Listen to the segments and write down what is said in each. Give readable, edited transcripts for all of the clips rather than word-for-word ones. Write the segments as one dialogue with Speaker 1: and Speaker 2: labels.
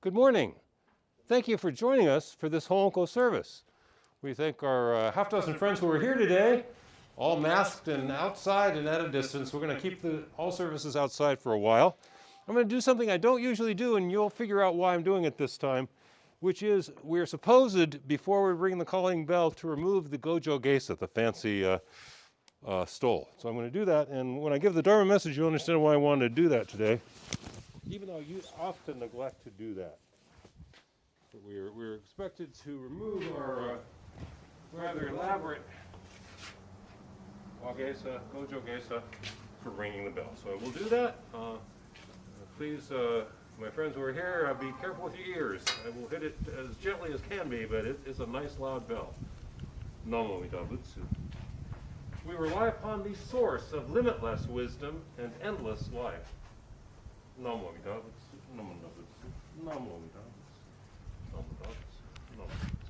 Speaker 1: Good morning. Thank you for joining us for this Onko service. We thank our half dozen friends who are here today, all masked and outside and at a distance. We're going to keep all services outside for a while. I'm going to do something I don't usually do, and you'll figure out why I'm doing it this time, which is we're supposed, before we ring the calling bell, to remove the Gojo Geisa, the fancy stole. So I'm going to do that, and when I give the Dharma message, you'll understand why I wanted to do that today, even though you often neglect to do that. But we're expected to remove our rather elaborate Gojo Geisa for ringing the bell. So we'll do that. Please, my friends who are here, be careful with your ears. I will hit it as gently as can be, but it is a nice loud bell. Namo Amida Butsu. We rely upon the source of limitless wisdom and endless life. Namo Amida Butsu. Namo Amida Butsu. Namo Amida Butsu. Namo Amida Butsu. Namo Amida Butsu.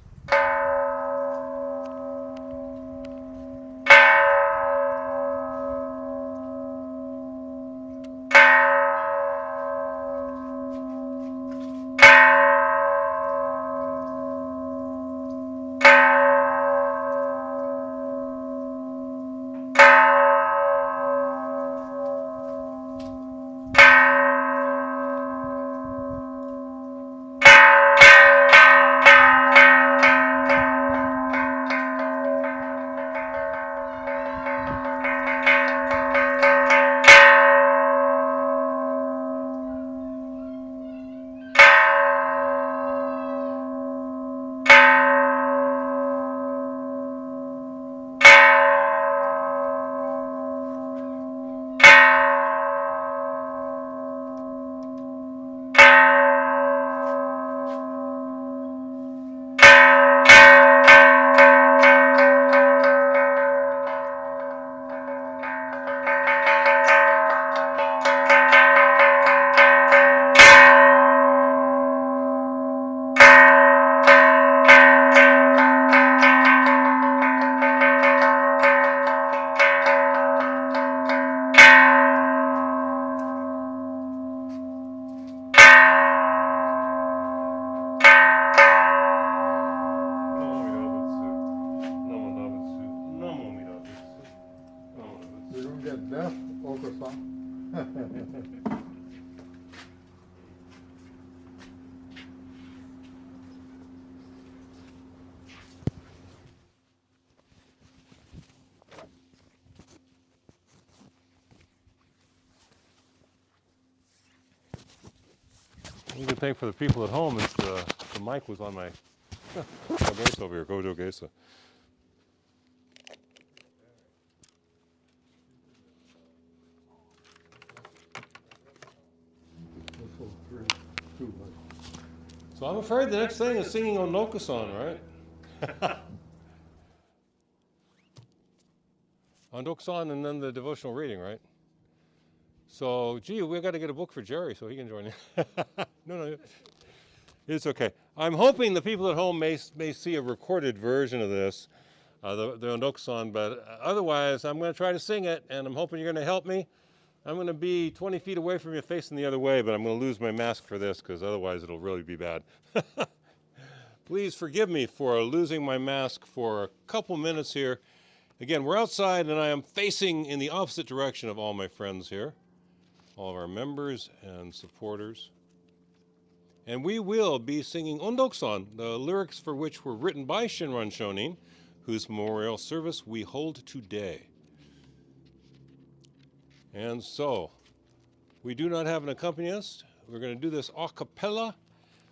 Speaker 1: You can thank for the people at home is the mic was on my Geisa over here, Gojo Geisa. So I'm afraid the next thing is singing Onoko-san, right? Onoko-san and then the devotional reading, right? So, gee, we've got to get a book for Jerry so he can join in. No, it's okay. I'm hoping the people at home may see a recorded version of this, the Onoko-san, but otherwise I'm going to try to sing it, and I'm hoping you're going to help me. I'm going to be 20 feet away from you facing the other way, but I'm going to lose my mask for this because otherwise it'll really be bad. Please forgive me for losing my mask for a couple minutes here. Again, we're outside, and I am facing in the opposite direction of all my friends here, all of our members and supporters. And we will be singing Ondoku-san, the lyrics for which were written by Shinran Shonin, whose memorial service we hold today. And so, we do not have an accompanist. We're going to do this a cappella.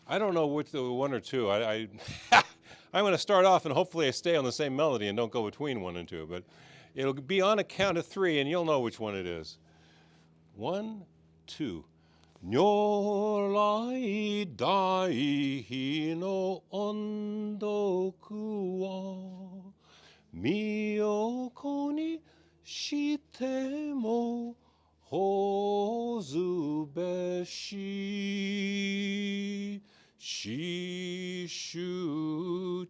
Speaker 1: I don't know which the one or two. I'm going to start off and hopefully I stay on the same melody and don't go between one and two. But it'll be on a count of three and you'll know which one it is. 1, 2. Nyorai dai no ondoku wa miyoko ni shite mo hozu beshi shishu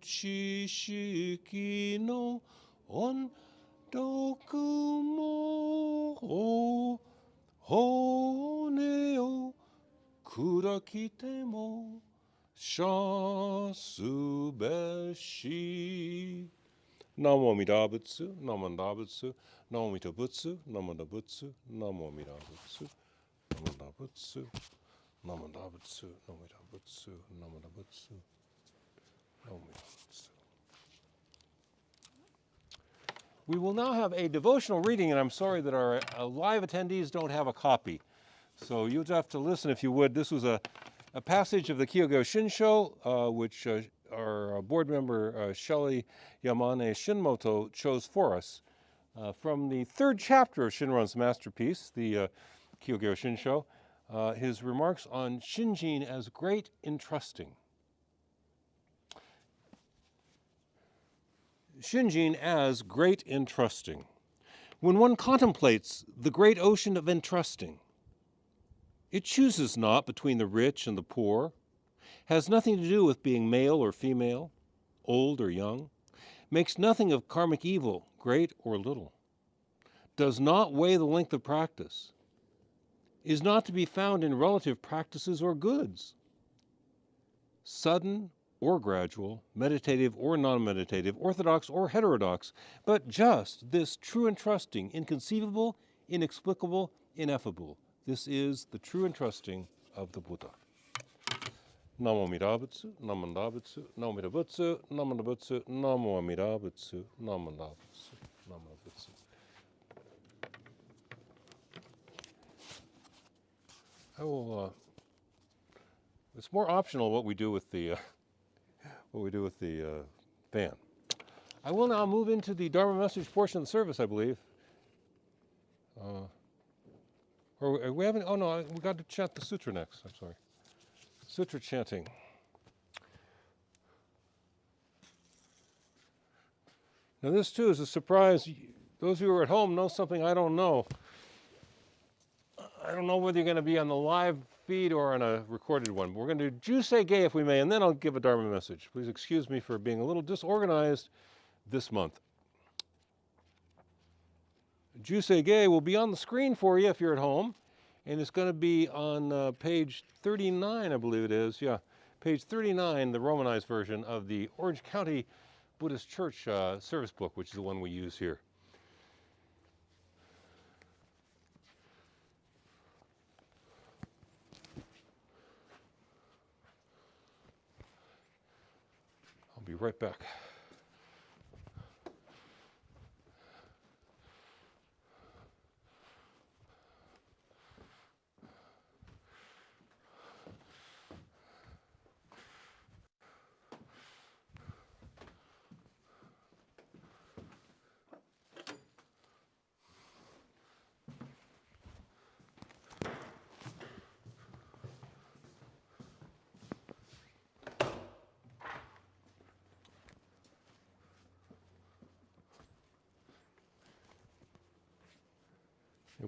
Speaker 1: chishiki no ondoku mo Buddha kitemo shasu beshi. Namo Amida Butsu, Namo Amida Butsu, Namo Amida Butsu, Namo Amida Butsu, Namo Amida Butsu, Namo Amida Butsu, Namo Amida Butsu, Namo Amida Butsu, Namo Amida Butsu, Namo Amida Butsu. We will now have a devotional reading, and I'm sorry that our live attendees don't have a copy. So you'll have to listen if you would. This was a passage of the Jodo Shinshu, which our board member Shelley Yamane Shinmoto chose for us from the third chapter of Shinran's masterpiece, the Jodo Shinshu, his remarks on Shinjin as great in trusting. Shinjin as great in trusting. When one contemplates the great ocean of entrusting, it chooses not between the rich and the poor, has nothing to do with being male or female, old or young, makes nothing of karmic evil, great or little, does not weigh the length of practice, is not to be found in relative practices or goods, sudden or gradual, meditative or non-meditative, orthodox or heterodox, but just this true and trusting, inconceivable, inexplicable, ineffable. This is the true and trusting of the Buddha. Namo Amida Butsu, Namo Amida Butsu, Namo Amida Butsu, Namo Amida Butsu, Namo Amida Butsu, Namo Amida Butsu, Namo Amida Butsu. I will. It's more optional what we do with the fan. I will now move into the Dharma message portion of the service, I believe. Or we haven't. Oh no, we got to chant the sutra next. I'm sorry. Sutra chanting. Now this too is a surprise. Those of you who are at home know something I don't know. I don't know whether you're going to be on the live feed or on a recorded one. But we're going to do Jusei Ge if we may, and then I'll give a Dharma message. Please excuse me for being a little disorganized this month. Jusei Ge will be on the screen for you if you're at home, and it's going to be on page 39, I believe it is. Yeah, page 39, the Romanized version of the Orange County Buddhist Church service book, which is the one we use here. I'll be right back.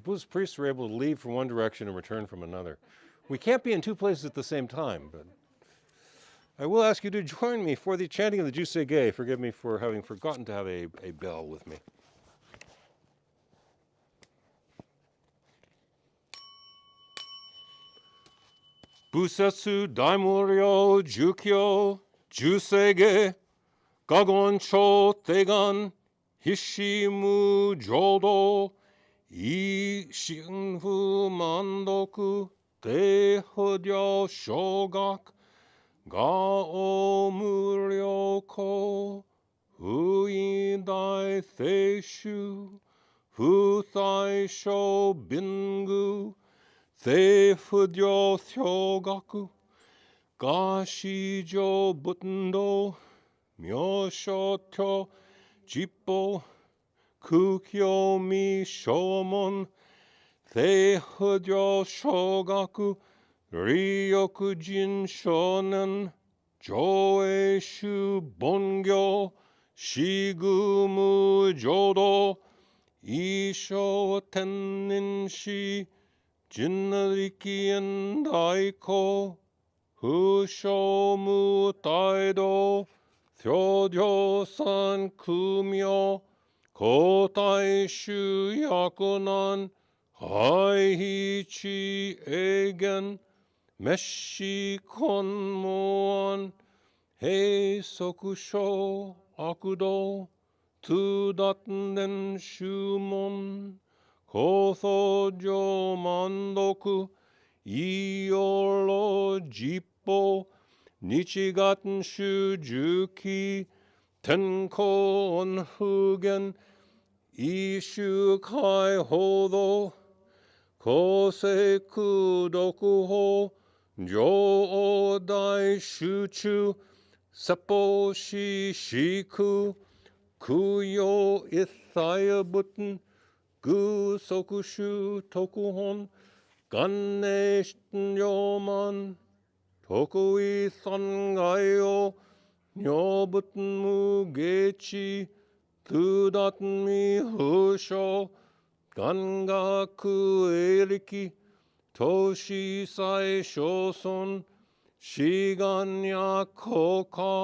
Speaker 1: Buddhist priests are able to leave from one direction and return from another. We can't be in two places at the same time, but I will ask you to join me for the chanting of the Jusei Ge. Forgive me for having forgotten to have a bell with me. Busetsu Daimuryo Jukyo Jusei Ge Gagon Cho Tegan Hishimu Jodo I Shinfu Mandoku Tehudyo Shogak Gao Muryoko Huidai Theishu Futhai Sho Bingu Tehudyo Thyogaku Gashijo Butendo Myosho Tyo Jippo Kukyo mi shomon, Tehudyo shogaku, Ryokujin shonen, Joeshu bongyo, Shigumu jodo, Isho tenin shi, Jinnarikien daiko, Hushomu taido, Thyodyo san kumyo, Kotai shu yakunan, Haihichi egen, Meshi konmoan hei sokusho akudo tu datten shumon koso jo mandoku iolo jippo nichigatten shujuki tenko onhugen ishu kai hodo kosei kudoku ho jo dai shuchu seppo shishiku kuyo ithaya button gu sokushu tokuhon ganne shitten yoman tokui sangayo nyobutun mugechi tudaten mi husho gangaku eriki toshi sai shoson shiganya koka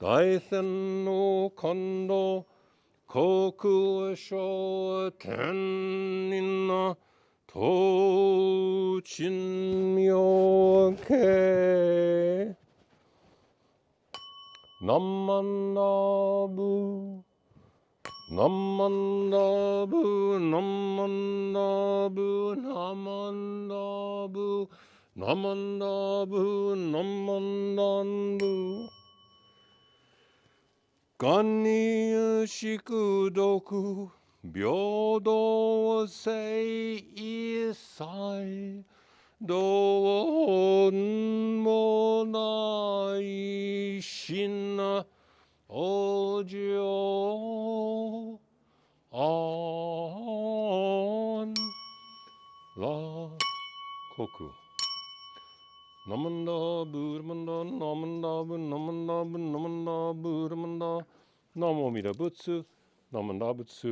Speaker 1: gaisen no kondo koku sho tenina to chinmyoke namandabu namandabu namandabu namandabu namandabu namandabu ganni shikudoku byodo sei isai do mo nai shin ojo on la koku namanda buddhamanda namanda namanda namanda buddhamanda namo mida butsu namanda butsu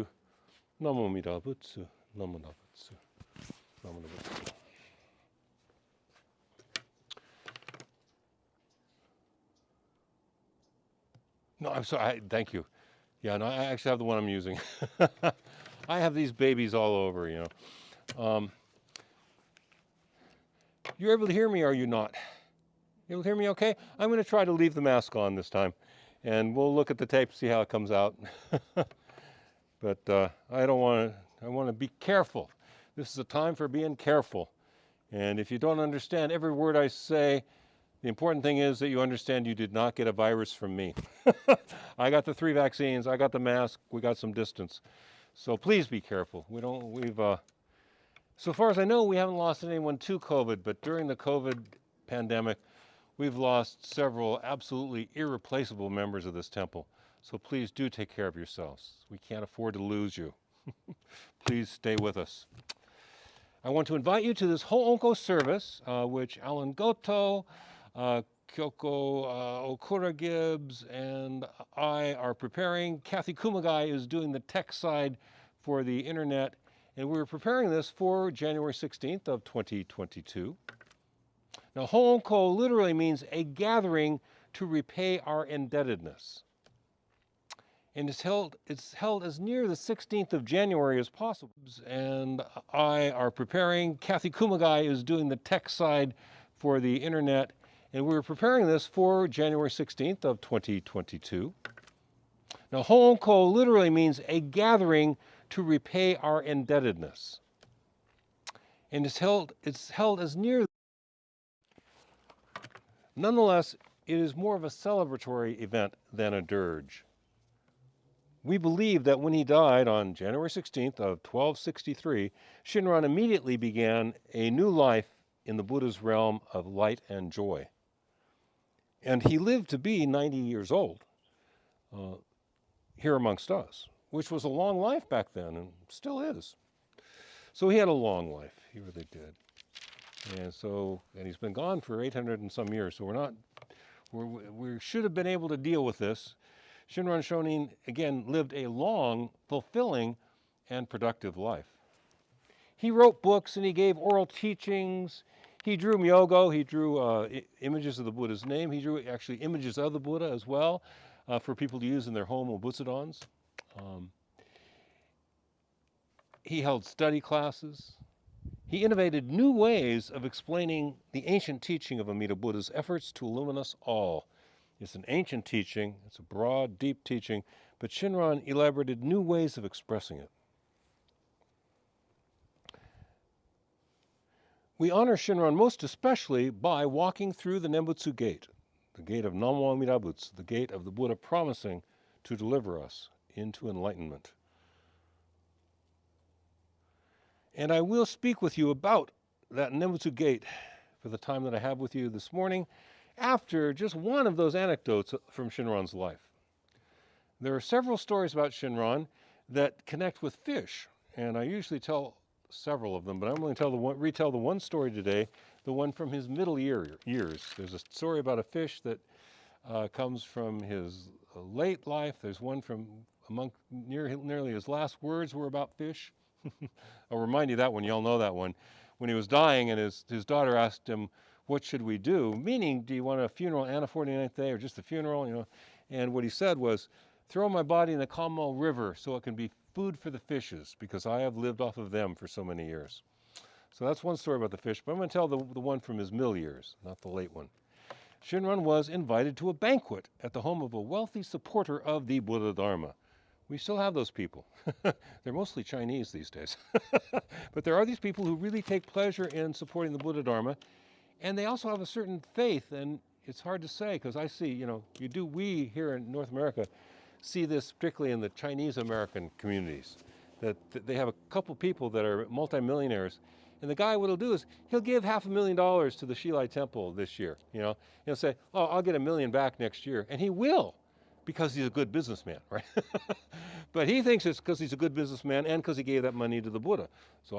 Speaker 1: namo mida butsu namanda butsu namanda butsu. No, I'm sorry. Thank you. Yeah, no, I actually have the one I'm using. I have these babies all over, you know. You're able to hear me, or are you not? You able to hear me okay? I'm going to try to leave the mask on this time, and we'll look at the tape, see how it comes out. But I want to be careful. This is a time for being careful. And if you don't understand every word I say, the important thing is that you understand you did not get a virus from me. I got the 3 vaccines, I got the mask, we got some distance. So please be careful. So far as I know, we haven't lost anyone to COVID, but during the COVID pandemic, we've lost several absolutely irreplaceable members of this temple. So please do take care of yourselves. We can't afford to lose you. Please stay with us. I want to invite you to this Onko service, which Alan Goto, Kyoko Okura Gibbs, and I are preparing. Kathy Kumagai is doing the tech side for the internet, and we're preparing this for January 16th of 2022. Now, Honko literally means a gathering to repay our indebtedness. And it's held as near the 16th of January as possible. And I are preparing. Kathy Kumagai is doing the tech side for the internet, and we're preparing this for January 16th of 2022. Now, Honko literally means a gathering to repay our indebtedness. And it's held as near. Nonetheless, it is more of a celebratory event than a dirge. We believe that when he died on January 16th of 1263, Shinran immediately began a new life in the Buddha's realm of light and joy. And he lived to be 90 years old here amongst us, which was a long life back then and still is. So he had a long life, he really did. And he's been gone for 800 and some years, so we should have been able to deal with this. Shinran Shonin, again, lived a long, fulfilling, and productive life. He wrote books and he gave oral teachings. He drew myogo, he drew images of the Buddha's name. He drew actually images of the Buddha as well for people to use in their home obutsadons. He held study classes. He innovated new ways of explaining the ancient teaching of Amida Buddha's efforts to illumine us all. It's an ancient teaching, it's a broad, deep teaching, but Shinran elaborated new ways of expressing it. We honor Shinran most especially by walking through the Nembutsu Gate, the gate of Namwa Amida Butsu, the gate of the Buddha promising to deliver us into enlightenment. And I will speak with you about that Nembutsu Gate for the time that I have with you this morning after just one of those anecdotes from Shinran's life. There are several stories about Shinran that connect with fish, and I usually tell several of them, but I'm going to retell the one story today, the one from his middle years. There's a story about a fish that comes from his late life. There's one from nearly his last words were about fish. I'll remind you that one. You all know that one. When he was dying and his daughter asked him, what should we do? Meaning, do you want a funeral and a 49th day or just a funeral? You know? And what he said was, throw my body in the Kamal River so it can be food for the fishes because I have lived off of them for so many years. So that's one story about the fish, but I'm going to tell the one from his middle years, not the late one. Shinran was invited to a banquet at the home of a wealthy supporter of the Buddha Dharma. We still have those people. They're mostly Chinese these days. But there are these people who really take pleasure in supporting the Buddha Dharma, and they also have a certain faith, and it's hard to say because I see, we here in North America see this particularly in the Chinese American communities, that they have a couple people that are multimillionaires, and the guy, what he'll do is he'll give $500,000 to the Shilai Temple this year. He'll say, oh, I'll get $1 million back next year, and he will. Because he's a good businessman, right? But he thinks it's because he's a good businessman and because he gave that money to the Buddha. So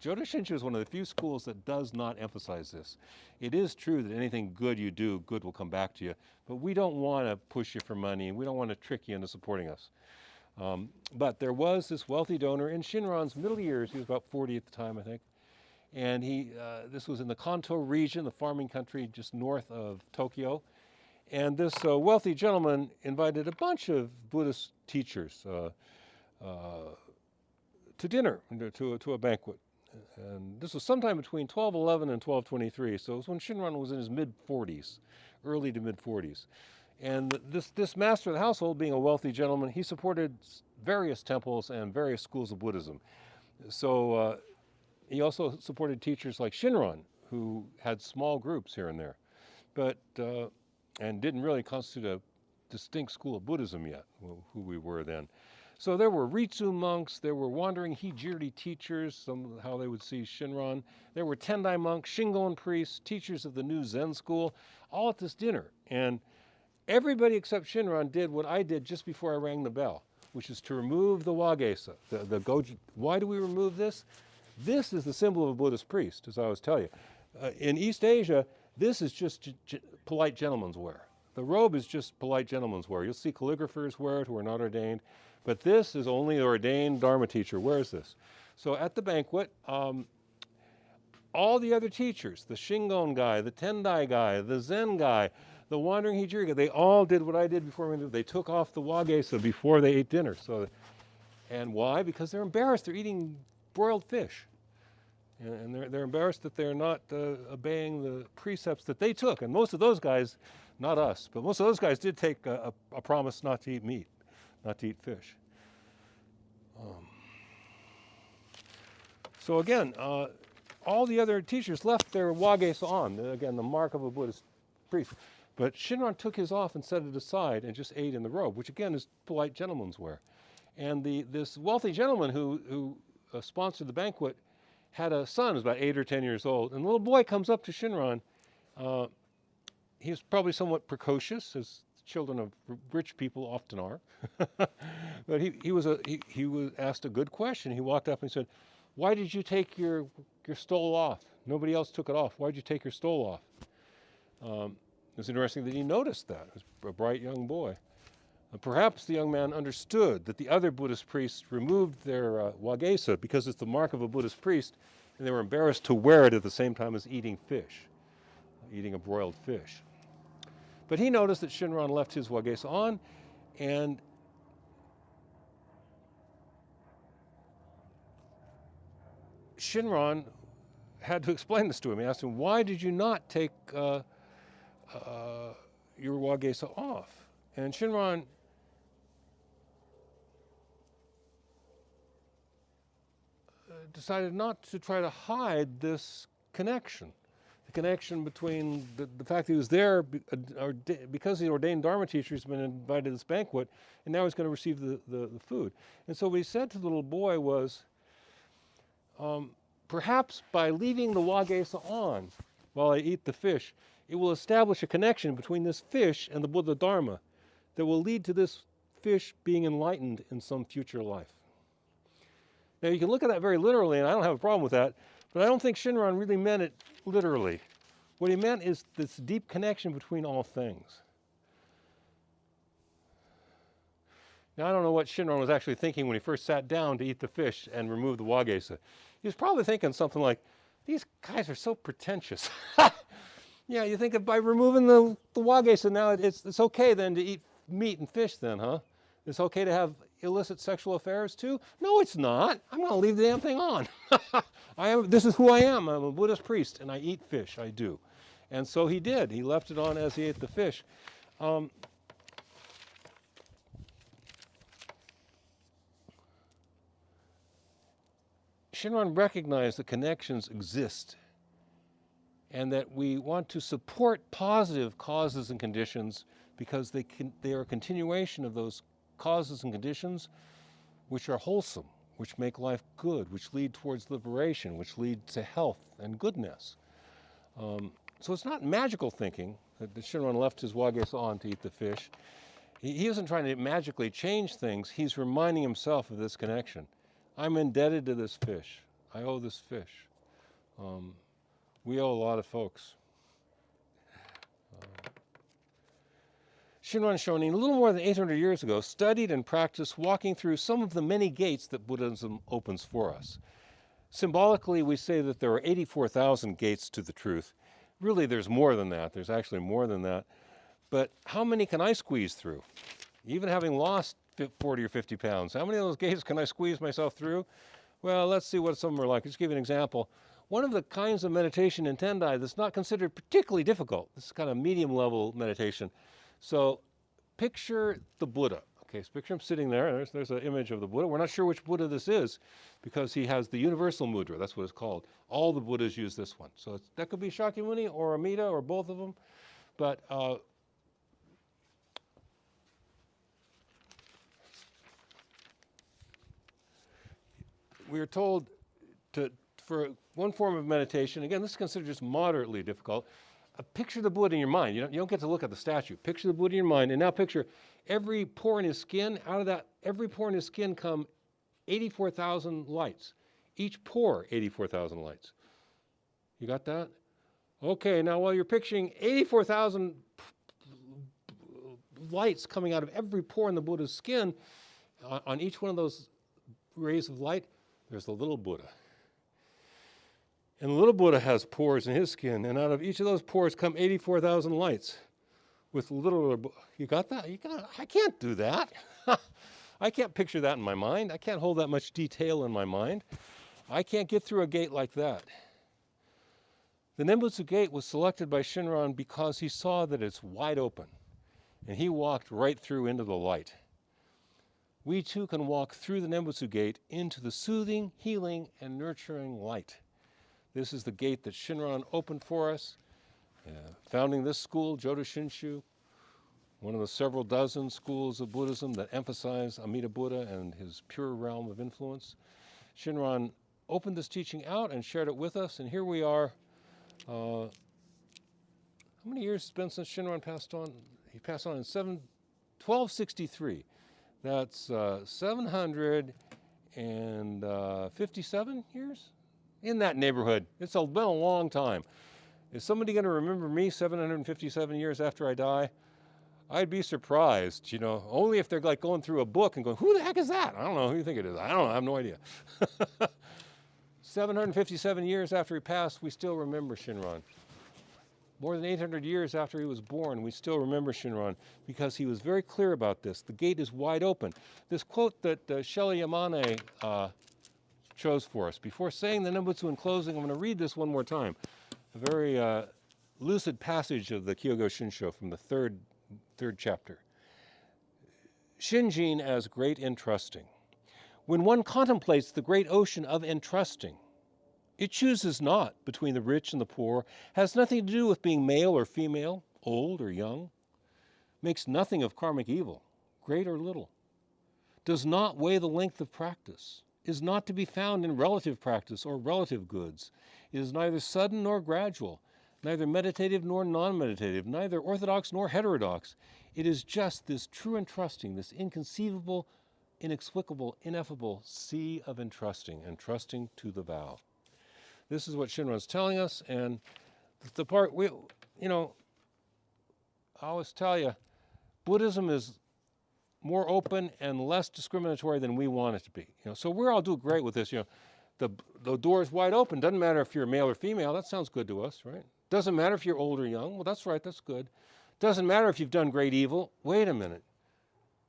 Speaker 1: Jodo Shinshu is one of the few schools that does not emphasize this. It is true that anything good you do, good will come back to you. But we don't want to push you for money, and we don't want to trick you into supporting us. But there was this wealthy donor in Shinran's middle years. He was about 40 at the time, I think. And this was in the Kanto region, the farming country just north of Tokyo. And this wealthy gentleman invited a bunch of Buddhist teachers to dinner, to a banquet. And this was sometime between 1211 and 1223, so it was when Shinran was in his mid-40s, early to mid-40s. And this master of the household, being a wealthy gentleman, he supported various temples and various schools of Buddhism. So he also supported teachers like Shinran, who had small groups here and there. But and didn't really constitute a distinct school of Buddhism yet, who we were then. So there were Ritsu monks, there were wandering Hijiri teachers, how they would see Shinran. There were Tendai monks, Shingon priests, teachers of the new Zen school, all at this dinner. And everybody except Shinran did what I did just before I rang the bell, which is to remove the wagesa, the goji. Why do we remove this? This is the symbol of a Buddhist priest, as I always tell you. In East Asia, this is just polite gentleman's wear. The robe is just polite gentleman's wear. You'll see calligraphers wear it who are not ordained, but this is only the ordained Dharma teacher wears this. So at the banquet, all the other teachers, the Shingon guy, the Tendai guy, the Zen guy, the wandering Hijiri guy, they all did what I did before me. They took off the wagesa before they ate dinner. And why? Because they're embarrassed. They're eating broiled fish. And they're embarrassed that they're not obeying the precepts that they took. And most of those guys, not us, but most of those guys did take a promise not to eat meat, not to eat fish. So again, all the other teachers left their wagesa on, again, the mark of a Buddhist priest. But Shinran took his off and set it aside and just ate in the robe, which again is polite gentleman's wear. And this wealthy gentleman who sponsored the banquet had a son who was about 8 or 10 years old, and the little boy comes up to Shinran. He was probably somewhat precocious, as children of rich people often are. But he was asked a good question. He walked up and said, "Why did you take your stole off? Nobody else took it off. Why did you take your stole off?" It was interesting that he noticed that. He was a bright young boy. Perhaps the young man understood that the other Buddhist priests removed their wagesa because it's the mark of a Buddhist priest, and they were embarrassed to wear it at the same time as eating fish, eating a broiled fish. But he noticed that Shinran left his wagesa on, and Shinran had to explain this to him. He asked him, why did you not take your wagesa off? And Shinran decided not to try to hide this connection. The connection between the fact that he was there because the ordained Dharma teacher has been invited to this banquet, and now he's going to receive the food. And so what he said to the little boy was, perhaps by leaving the wagesa on while I eat the fish, it will establish a connection between this fish and the Buddha Dharma that will lead to this fish being enlightened in some future life. Now you can look at that very literally, and I don't have a problem with that, but I don't think Shinran really meant it literally. What he meant is this deep connection between all things. Now I don't know what Shinran was actually thinking when he first sat down to eat the fish and remove the wagesa. He was probably thinking something like, these guys are so pretentious. Yeah, you think that by removing the wagesa now it's okay then to eat meat and fish then, huh? It's okay to have illicit sexual affairs too? No, it's not. I'm going to leave the damn thing on. This is who I am. I'm a Buddhist priest, and I eat fish. I do. And so he did. He left it on as he ate the fish. Shinran recognized that connections exist and that we want to support positive causes and conditions because they are a continuation of those causes and conditions which are wholesome, which make life good, which lead towards liberation, which lead to health and goodness. So it's not magical thinking that Shinran left his wagesa on to eat the fish. He isn't trying to magically change things. He's reminding himself of this connection. I'm indebted to this fish. I owe this fish. We owe a lot of folks. Shinran Shonin, a little more than 800 years ago, studied and practiced walking through some of the many gates that Buddhism opens for us. Symbolically, we say that there are 84,000 gates to the truth. Really, there's more than that. There's actually more than that. But how many can I squeeze through? Even having lost 40 or 50 pounds, how many of those gates can I squeeze myself through? Well, let's see what some of them are like. Just give you an example. One of the kinds of meditation in Tendai that's not considered particularly difficult, this is kind of medium level meditation. So picture the Buddha. Okay, so picture him sitting there. There's an image of the Buddha. We're not sure which Buddha this is because he has the universal mudra. That's what it's called. All the Buddhas use this one. So that could be Shakyamuni or Amida or both of them. But we are told for one form of meditation, again, this is considered just moderately difficult, picture the Buddha in your mind. You don't get to look at the statue. Picture the Buddha in your mind, and now picture every pore in his skin. Out of that, every pore in his skin come 84,000 lights. Each pore, 84,000 lights. You got that? Okay, now while you're picturing 84,000 lights coming out of every pore in the Buddha's skin, on each one of those rays of light, there's the little Buddha. And the little Buddha has pores in his skin, and out of each of those pores come 84,000 lights with little. You got that? I can't do that. I can't picture that in my mind. I can't hold that much detail in my mind. I can't get through a gate like that. The Nembutsu gate was selected by Shinran because he saw that it's wide open, and he walked right through into the light. We too can walk through the Nembutsu gate into the soothing, healing, and nurturing light. This is the gate that Shinran opened for us, founding this school, Jodo Shinshu, one of the several dozen schools of Buddhism that emphasize Amida Buddha and his pure realm of influence. Shinran opened this teaching out and shared it with us, and here we are. How many years has it been since Shinran passed on? He passed on in 1263. That's 757 years? In that neighborhood. It's been a long time. Is somebody going to remember me 757 years after I die? I'd be surprised, only if they're like going through a book and going, who the heck is that? I don't know who you think it is. I don't know. I have no idea. 757 years after he passed, we still remember Shinran. More than 800 years after he was born, we still remember Shinran because he was very clear about this. The gate is wide open. This quote that Shelley Yamane chose for us. Before saying the Nembutsu in closing, I'm going to read this one more time. A very lucid passage of the Jodo Shinshu from the third chapter. Shinjin as great entrusting. When one contemplates the great ocean of entrusting, it chooses not between the rich and the poor, has nothing to do with being male or female, old or young, makes nothing of karmic evil, great or little, does not weigh the length of practice, is not to be found in relative practice or relative goods, is neither sudden nor gradual, neither meditative nor non-meditative, neither orthodox nor heterodox. It is just this true entrusting, this inconceivable, inexplicable, ineffable sea of entrusting to the vow. This is what Shinran's telling us, and the part I always tell you, Buddhism is more open and less discriminatory than we want it to be. So we're all doing great with this. The door is wide open. Doesn't matter if you're male or female. That sounds good to us, right? Doesn't matter if you're old or young. Well, that's right. That's good. Doesn't matter if you've done great evil. Wait a minute.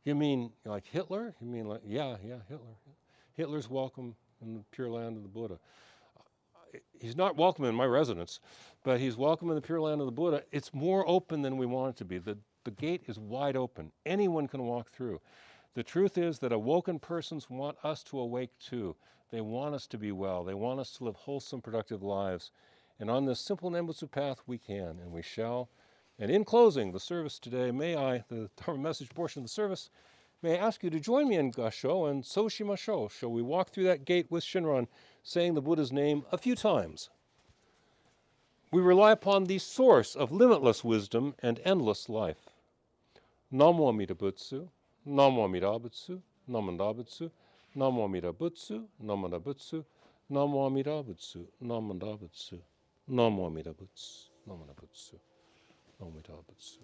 Speaker 1: You mean like Hitler? You mean like yeah, Hitler. Hitler's welcome in the Pure Land of the Buddha. He's not welcome in my residence, but he's welcome in the Pure Land of the Buddha. It's more open than we want it to be. The gate is wide open. Anyone can walk through. The truth is that awoken persons want us to awake too. They want us to be well. They want us to live wholesome, productive lives. And on this simple Nembutsu path, we can and we shall. And in closing the service today, may I, the Dharma message portion of the service, may I ask you to join me in Gasho and So Shimasho. Shall we walk through that gate with Shinran, saying the Buddha's name a few times? We rely upon the source of limitless wisdom and endless life. Namo Amida Butsu, Namo Amida Butsu, Namo Amida Butsu, Namo Amida Butsu, Namo Amida Butsu, Namo Amida Butsu, Namo Amida Butsu, Namo Amida Butsu, Namo Amida Butsu, Namo Amida Butsu.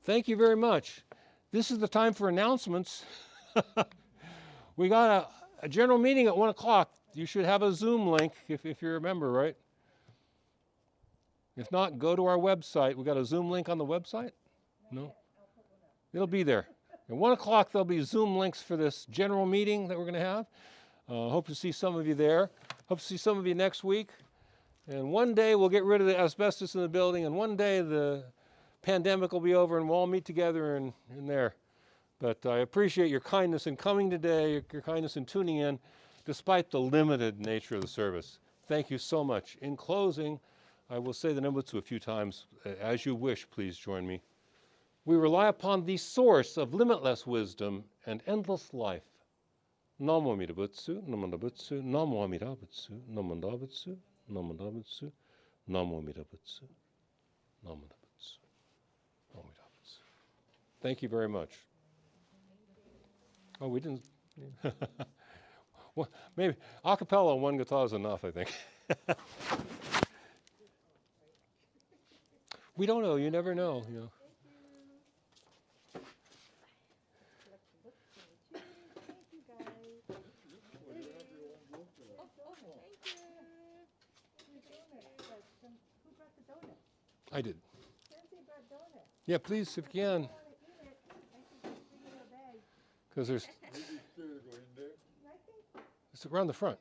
Speaker 1: Thank you very much. This is the time for announcements. We got a general meeting at 1 o'clock. You should have a Zoom link if you remember, right? If not, go to our website. We got a Zoom link on the website? No? It'll be there. At 1 o'clock, there'll be Zoom links for this general meeting that we're going to have. Hope to see some of you there. Hope to see some of you next week. And one day we'll get rid of the asbestos in the building, and one day the pandemic will be over and we'll all meet together in there. But I appreciate your kindness in coming today, your kindness in tuning in, despite the limited nature of the service. Thank you so much. In closing, I will say the Nembutsu a few times. As you wish, please join me. We rely upon the source of limitless wisdom and endless life. Namo Amida Butsu, Namo Amida Butsu, Namo Amida Butsu, Namo Amida Butsu, Namo Amida Butsu, Namo Amida Butsu, Namo Amida Butsu, Namo Amida Butsu. Thank you very much. Oh, we didn't. Well, maybe a cappella on one guitar is enough, I think. We don't know. You never know. I did. Yeah, please, if you can. Because it's around the front.